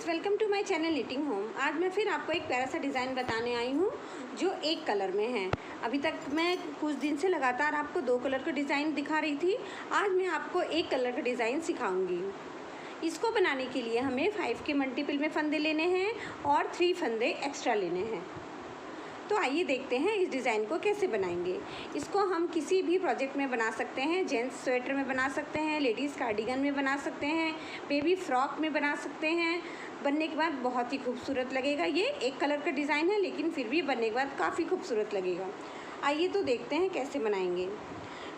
Welcome to my channel knitting home. आज मैं फिर आपको एक प्यारा सा डिज़ाइन बताने आई हूँ जो एक कलर में है। अभी तक मैं कुछ दिन से लगातार आपको 2 कलर का डिज़ाइन दिखा रही थी। आज मैं आपको एक कलर का डिज़ाइन सिखाऊंगी। इसको बनाने के लिए हमें 5 के मल्टीपल में फंदे लेने हैं और 3 फंदे एक्स्ट्रा लेने हैं। तो आइए देखते हैं इस डिज़ाइन को कैसे बनाएंगे। इसको हम किसी भी प्रोजेक्ट में बना सकते हैं। जेंट्स स्वेटर में बना सकते हैं, लेडीज़ कार्डिगन में बना सकते हैं, बेबी फ्रॉक में बना सकते हैं। बनने के बाद बहुत ही खूबसूरत लगेगा। ये एक कलर का डिज़ाइन है लेकिन फिर भी बनने के बाद काफ़ी खूबसूरत लगेगा। आइए तो देखते हैं कैसे बनाएंगे।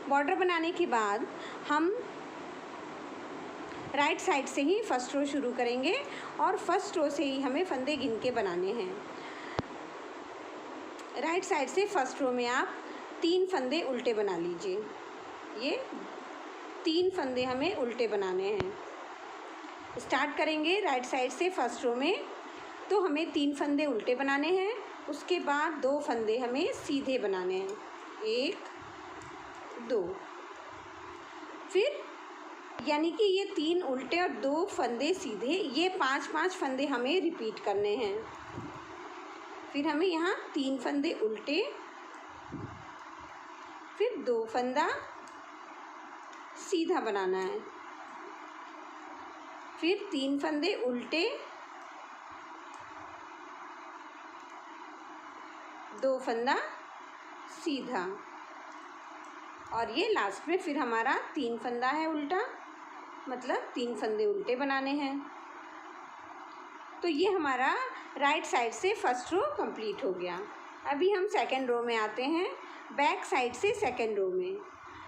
बॉर्डर बनाने के बाद हम राइट साइड से ही फर्स्ट रो शुरू करेंगे और फर्स्ट रो से ही हमें फंदे गिन के बनाने हैं। राइट साइड से फर्स्ट रो में आप 3 फंदे उल्टे बना लीजिए। ये 3 फंदे हमें उल्टे बनाने हैं। स्टार्ट करेंगे राइट साइड से फर्स्ट रो में, तो हमें 3 फंदे उल्टे बनाने हैं। उसके बाद 2 फंदे हमें सीधे बनाने हैं, 1 2। फिर यानी कि ये 3 उल्टे और 2 फंदे सीधे, ये 5-5 फंदे हमें रिपीट करने हैं। फिर हमें यहाँ 3 फंदे उल्टे, फिर 2 फंदा सीधा बनाना है, फिर 3 फंदे उल्टे, 2 फंदा सीधा, और ये लास्ट में फिर हमारा 3 फंदा है उल्टा, मतलब 3 फंदे उल्टे बनाने हैं। तो ये हमारा राइट साइड से फर्स्ट रो कंप्लीट हो गया। अभी हम सेकंड रो में आते हैं, बैक साइड से सेकंड रो में।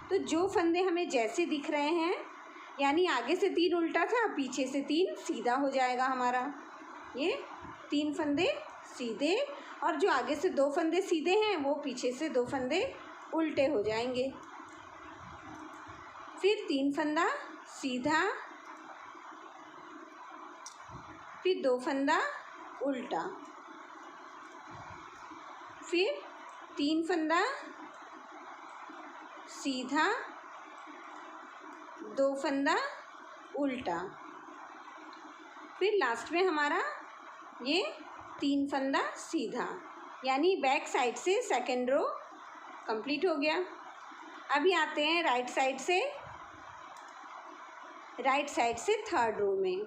तो जो फंदे हमें जैसे दिख रहे हैं, यानी आगे से 3 उल्टा था, पीछे से 3 सीधा हो जाएगा हमारा। ये 3 फंदे सीधे, और जो आगे से 2 फंदे सीधे हैं वो पीछे से 2 फंदे उल्टे हो जाएंगे। फिर 3 फंदा सीधा, फिर 2 फंदा उल्टा, फिर 3 फंदा सीधा, 2 फंदा उल्टा, फिर लास्ट में हमारा ये 3 फंदा सीधा, यानी बैक साइड से सेकंड रो कंप्लीट हो गया। अभी आते हैं राइट साइड से थर्ड रो में।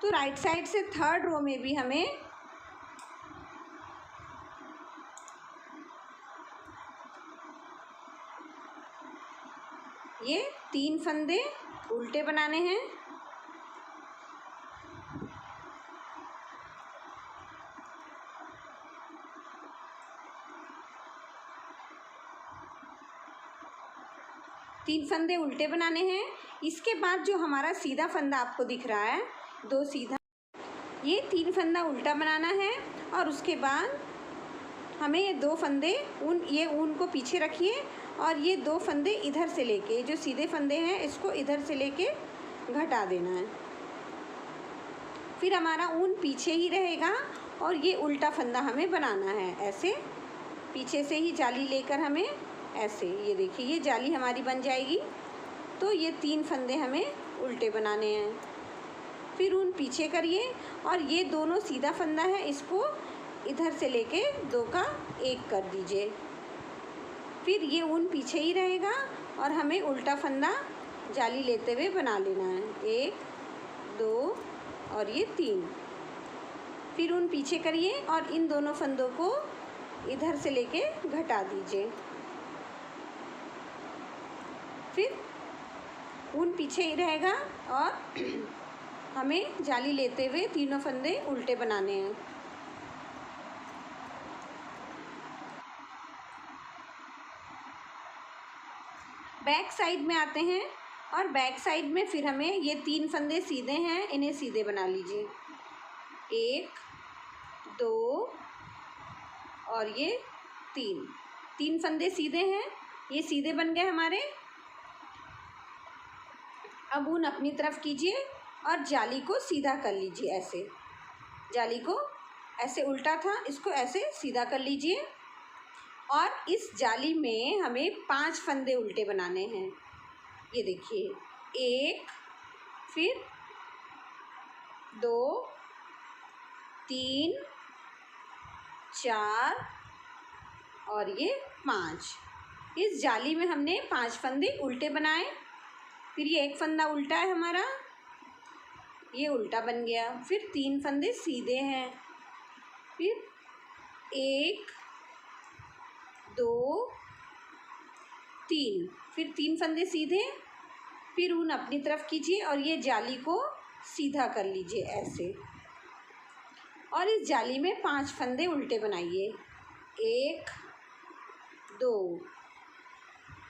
तो राइट साइड से थर्ड रो में भी हमें ये 3 फंदे उल्टे बनाने हैं, इसके बाद जो हमारा सीधा फंदा आपको दिख रहा है, 2 सीधा, ये 3 फंदा उल्टा बनाना है। और उसके बाद हमें ये 2 फंदे ये ऊन को पीछे रखिए, और ये 2 फंदे इधर से लेके, जो सीधे फंदे हैं इसको इधर से लेके घटा देना है। फिर हमारा ऊन पीछे ही रहेगा और ये उल्टा फंदा हमें बनाना है। ऐसे पीछे से ही जाली लेकर हमें ऐसे, ये देखिए ये जाली हमारी बन जाएगी। तो ये 3 फंदे हमें उल्टे बनाने हैं। फिर ऊन पीछे करिए, और ये दोनों सीधा फंदा है, इसको इधर से लेके 2 का 1 कर दीजिए। फिर ये ऊन पीछे ही रहेगा और हमें उल्टा फंदा जाली लेते हुए बना लेना है, 1 2 और ये 3। फिर ऊन पीछे करिए और इन दोनों फंदों को इधर से लेके घटा दीजिए। फिर ऊन पीछे ही रहेगा और हमें जाली लेते हुए तीनों फंदे उल्टे बनाने हैं। बैक साइड में आते हैं, और बैक साइड में फिर हमें ये 3 फंदे सीधे हैं, इन्हें सीधे बना लीजिए, 1 2 और ये 3 फंदे सीधे हैं, ये सीधे बन गए हमारे। अब ऊन अपनी तरफ कीजिए और जाली को सीधा कर लीजिए। ऐसे जाली को ऐसे उल्टा था, इसको ऐसे सीधा कर लीजिए, और इस जाली में हमें 5 फंदे उल्टे बनाने हैं। ये देखिए, 1, फिर 2 3 4 और ये 5। इस जाली में हमने 5 फंदे उल्टे बनाए। फिर ये एक फंदा उल्टा है हमारा, ये उल्टा बन गया। फिर 3 फंदे सीधे हैं। फिर 1 2 3, फिर 3 फंदे सीधे। फिर ऊन अपनी तरफ कीजिए और ये जाली को सीधा कर लीजिए ऐसे, और इस जाली में 5 फंदे उल्टे बनाइए। 1 2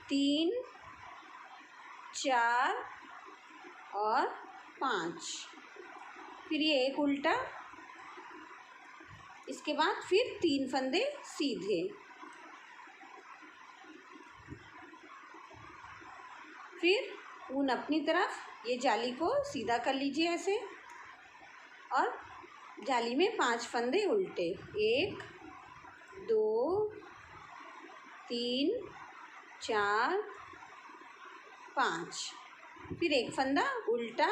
3 4 और 5। फिर ये एक उल्टा, इसके बाद फिर 3 फंदे सीधे। फिर ऊन अपनी तरफ, ये जाली को सीधा कर लीजिए ऐसे, और जाली में 5 फंदे उल्टे। 1 2 3 4 5। फिर एक फंदा उल्टा,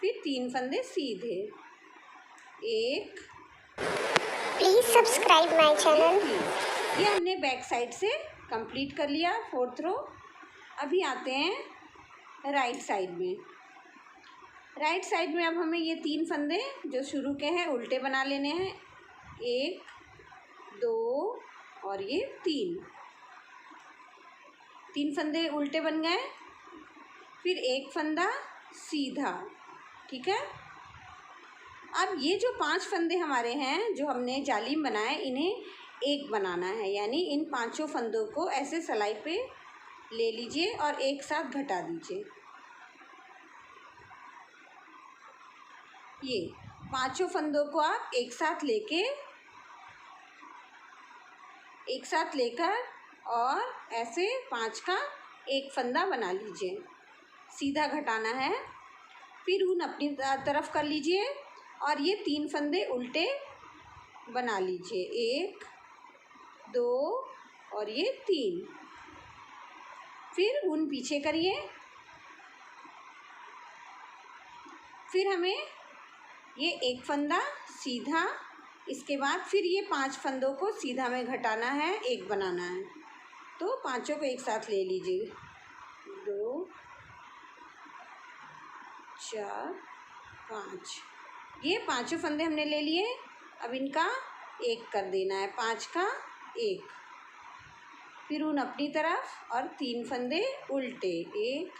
फिर 3 फंदे सीधे। 1 प्लीज सब्सक्राइब माय चैनल। ये हमने बैक साइड से कंप्लीट कर लिया 4th रो। अभी आते हैं राइट साइड में। राइट साइड में अब हमें ये 3 फंदे जो शुरू के हैं उल्टे बना लेने हैं। 1 2 और ये 3 फंदे उल्टे बन गए। फिर एक फंदा सीधा, ठीक है। अब ये जो 5 फंदे हमारे हैं जो हमने जाली में बनाए, इन्हें एक बनाना है, यानी इन 5 फंदों को ऐसे सिलाई पे ले लीजिए और एक साथ घटा दीजिए। ये 5 फंदों को आप एक साथ लेकर और ऐसे 5 का एक फंदा बना लीजिए। सीधा घटाना है। फिर ऊन अपनी तरफ कर लीजिए और ये 3 फंदे उल्टे बना लीजिए। 1 2 और ये 3। फिर ऊन पीछे करिए। फिर हमें ये एक फंदा सीधा, इसके बाद फिर ये 5 फंदों को सीधा में घटाना है, एक बनाना है। तो 5 को एक साथ ले लीजिए। 2 4 5। ये 5 फंदे हमने ले लिए। अब इनका एक कर देना है, 5 का 1। फिर ऊन अपनी तरफ और 3 फंदे उल्टे। 1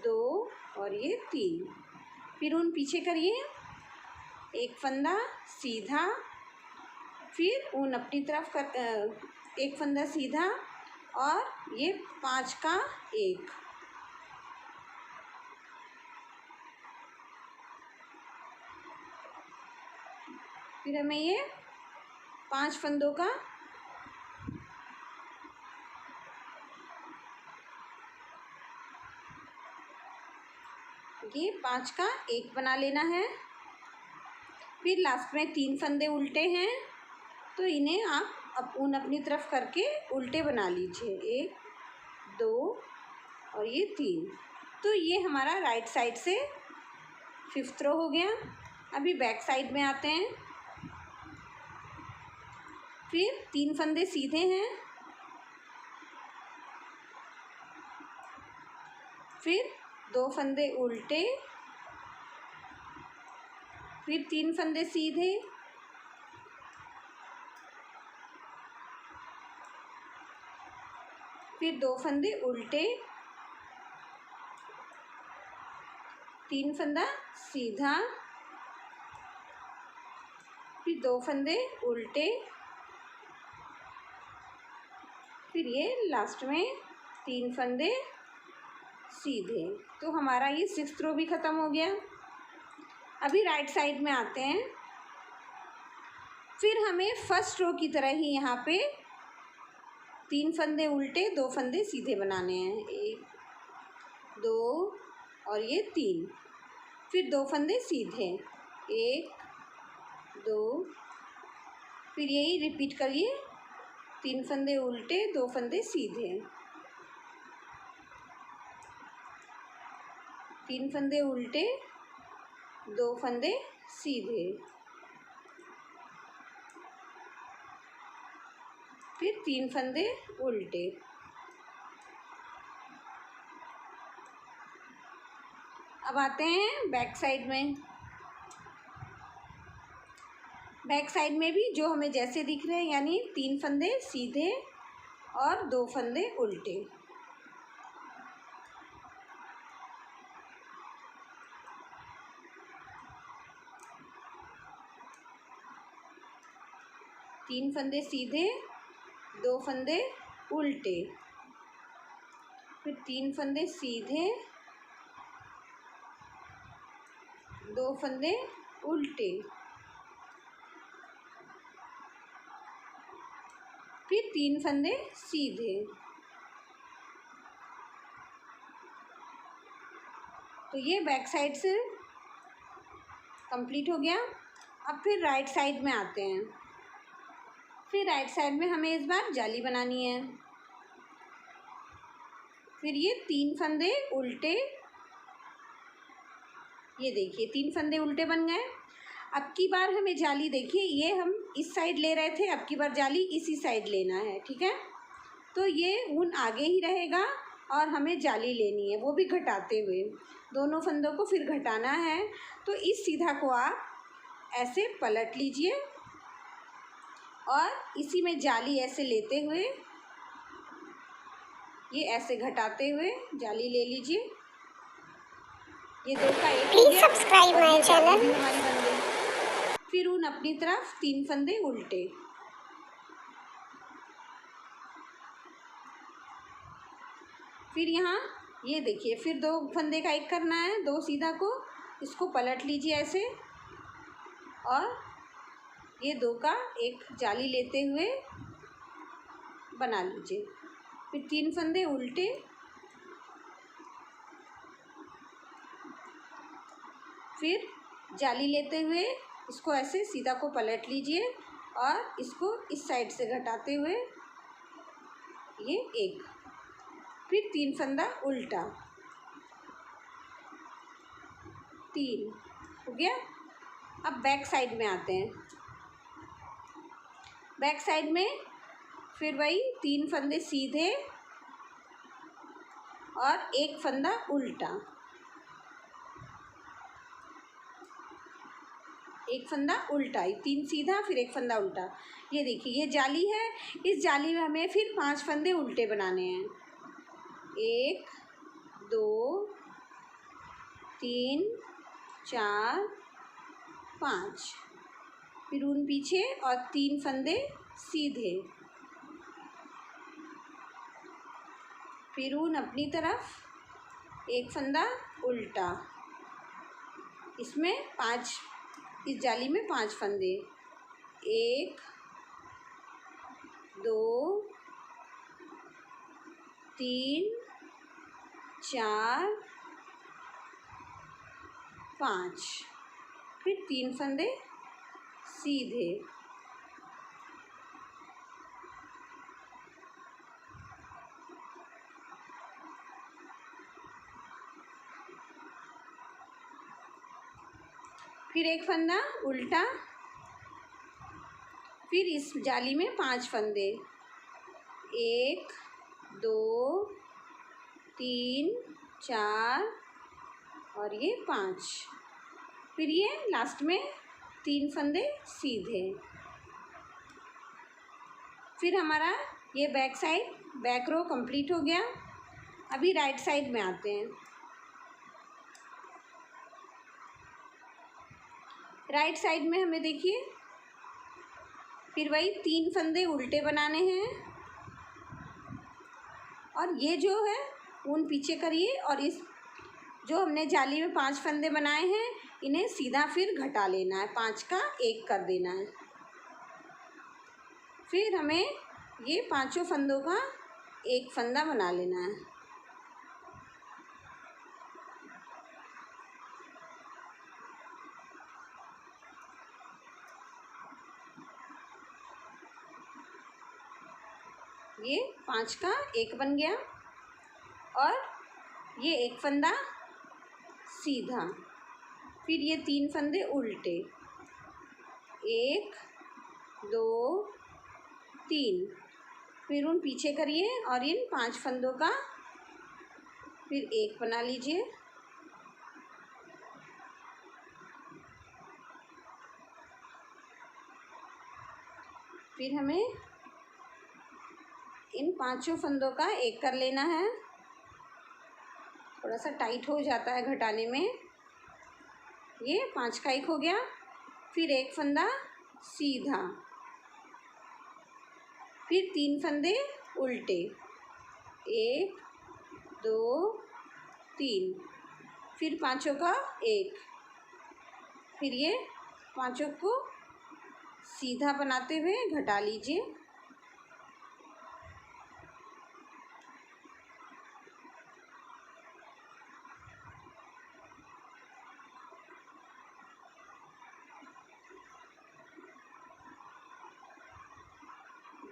2 और ये 3। फिर ऊन पीछे करिए, एक फंदा सीधा, फिर ऊन अपनी तरफ कर, एक फंदा सीधा और ये 5 का 1। फिर हमें ये 5 फंदों का ये 5 का 1 बना लेना है। फिर लास्ट में 3 फंदे उल्टे हैं, तो इन्हें आप ऊन अपनी तरफ करके उल्टे बना लीजिए। 1 2 और ये 3। तो ये हमारा राइट साइड से 5th रो हो गया। अभी बैक साइड में आते हैं। फिर 3 फंदे सीधे हैं। फिर 2 फंदे उल्टे, फिर 3 फंदे सीधे, फिर 2 फंदे उल्टे, 3 फंदा सीधा, फिर 2 फंदे उल्टे, फिर ये लास्ट में 3 फंदे सीधे। तो हमारा ये 6th रो भी ख़त्म हो गया। अभी राइट साइड में आते हैं। फिर हमें फर्स्ट रो की तरह ही यहाँ पे 3 फंदे उल्टे 2 फंदे सीधे बनाने हैं। 1 2 और ये 3। फिर 2 फंदे सीधे। 1 2। फिर यही रिपीट करिए। 3 फंदे उल्टे 2 फंदे सीधे। 3 फंदे उल्टे 2 फंदे सीधे, फिर 3 फंदे उल्टे। अब आते हैं बैक साइड में। बैक साइड में भी जो हमें जैसे दिख रहे हैं, यानी 3 फंदे सीधे और 2 फंदे उल्टे। तीन फंदे सीधे, 2 फंदे उल्टे, फिर 3 फंदे सीधे, 2 फंदे उल्टे, फिर 3 फंदे सीधे। तो ये बैक साइड से कंप्लीट हो गया। अब फिर राइट साइड में आते हैं। फिर राइट साइड में हमें इस बार जाली बनानी है। फिर ये 3 फंदे उल्टे, ये देखिए 3 फंदे उल्टे बन गए। अब की बार हमें जाली, देखिए ये हम इस साइड ले रहे थे, अब की बार जाली इसी साइड लेना है, ठीक है। तो ये ऊन आगे ही रहेगा और हमें जाली लेनी है, वो भी घटाते हुए। दोनों फंदों को फिर घटाना है। तो इस सीधा को आप ऐसे पलट लीजिए और इसी में जाली ऐसे लेते हुए, ये ऐसे घटाते हुए जाली ले लीजिए। ये 2 का 1 हो Please गया subscribe और my ये जाली channel. भी हमारी बन गई। फिर ऊन अपनी तरफ 3 फंदे उल्टे, फिर यहाँ ये देखिए फिर 2 फंदे का 1 करना है, 2 सीधा को इसको पलट लीजिए ऐसे और ये 2 का 1 जाली लेते हुए बना लीजिए। फिर 3 फंदे उल्टे, फिर जाली लेते हुए इसको ऐसे सीधा को पलट लीजिए और इसको इस साइड से घटाते हुए ये 1, फिर 3 फंदा उल्टा, 3 हो गया। अब बैक साइड में आते हैं। बैक साइड में फिर वही 3 फंदे सीधे और 1 फंदा उल्टा, 1 फंदा उल्टा, 3 सीधा फिर 1 फंदा उल्टा। ये देखिए ये जाली है, इस जाली में हमें फिर 5 फंदे उल्टे बनाने हैं। 1 2 3 4 5, फिर ऊन पीछे और 3 फंदे सीधे, फिर ऊन अपनी तरफ, 1 फंदा उल्टा, इसमें 5, इस जाली में 5 फंदे, 1 2 3 4 5, फिर 3 फंदे सीधे, फिर 1 फंदा उल्टा, फिर इस जाली में 5 फंदे, 1 2 3 4 और ये 5, फिर ये लास्ट में 3 फंदे सीधे। फिर हमारा ये back side, back row complete हो गया। अभी राइट साइड में आते हैं। राइट साइड में हमें देखिए फिर वही 3 फंदे उल्टे बनाने हैं और ये जो है ऊन पीछे करिए और इस जो हमने जाली में 5 फंदे बनाए हैं इन्हें सीधा फिर घटा लेना है, 5 का 1 कर देना है। फिर हमें ये 5 फंदों का 1 फंदा बना लेना है। ये 5 का 1 बन गया और ये 1 फंदा सीधा, फिर ये 3 फंदे उल्टे, 1 2 3, फिर उन पीछे करिए और इन 5 फंदों का फिर एक बना लीजिए। फिर हमें इन 5 फंदों का एक कर लेना है, थोड़ा सा टाइट हो जाता है घटाने में। ये 5 का एक हो गया। फिर एक फंदा सीधा, फिर 3 फंदे उल्टे, 1 2 3, फिर 5 का एक, फिर ये 5 को सीधा बनाते हुए घटा लीजिए।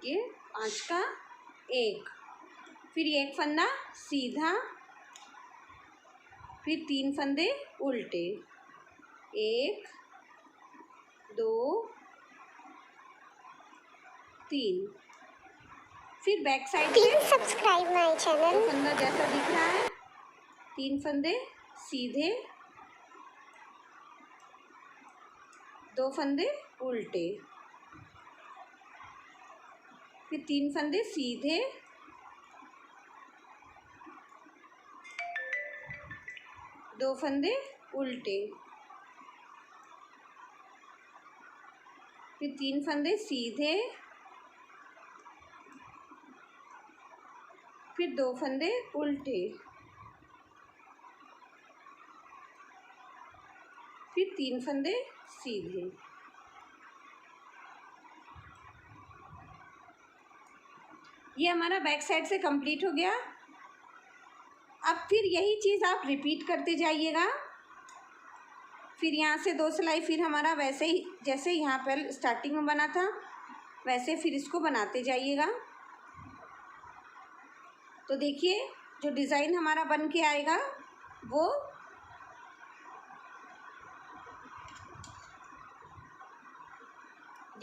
ये 5 का एक, फिर एक फंदा सीधा, फिर 3 फंदे उल्टे, 1 2 3, फिर बैक साइड से Please subscribe my channel. तो फंदा जैसा दिख रहा है, 3 फंदे सीधे, 2 फंदे उल्टे, फिर 3 फंदे सीधे, 2 फंदे उल्टे, फिर 3 फंदे सीधे, फिर 2 फंदे उल्टे, फिर 3 फंदे सीधे। ये हमारा बैक साइड से कंप्लीट हो गया। अब फिर यही चीज़ आप रिपीट करते जाइएगा। फिर यहाँ से 2 सिलाई फिर हमारा वैसे ही जैसे यहाँ पर स्टार्टिंग में बना था वैसे फिर इसको बनाते जाइएगा। तो देखिए जो डिज़ाइन हमारा बन के आएगा वो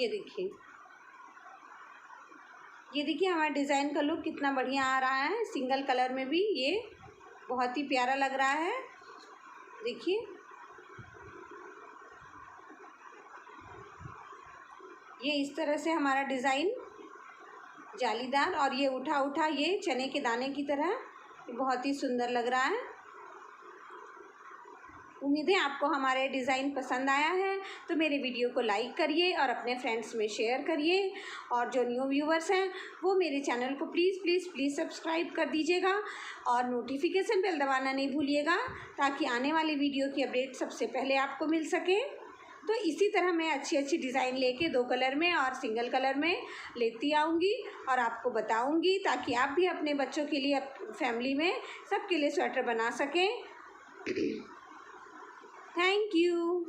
ये देखिए, ये देखिए हमारे डिज़ाइन का लुक कितना बढ़िया आ रहा है। सिंगल कलर में भी ये बहुत ही प्यारा लग रहा है। देखिए ये इस तरह से हमारा डिज़ाइन जालीदार और ये उठा उठा ये चने के दाने की तरह बहुत ही सुंदर लग रहा है। उम्मीद है आपको हमारे डिज़ाइन पसंद आया है, तो मेरे वीडियो को लाइक करिए और अपने फ्रेंड्स में शेयर करिए। और जो न्यू व्यूवर्स हैं वो मेरे चैनल को प्लीज़ प्लीज़ प्लीज़ सब्सक्राइब कर दीजिएगा और नोटिफिकेशन बेल दबाना नहीं भूलिएगा ताकि आने वाली वीडियो की अपडेट सबसे पहले आपको मिल सके। तो इसी तरह मैं अच्छी अच्छी डिज़ाइन लेके 2 कलर में और सिंगल कलर में लेती आऊँगी और आपको बताऊँगी ताकि आप भी अपने बच्चों के लिए फैमिली में सबके लिए स्वेटर बना सकें। Thank you.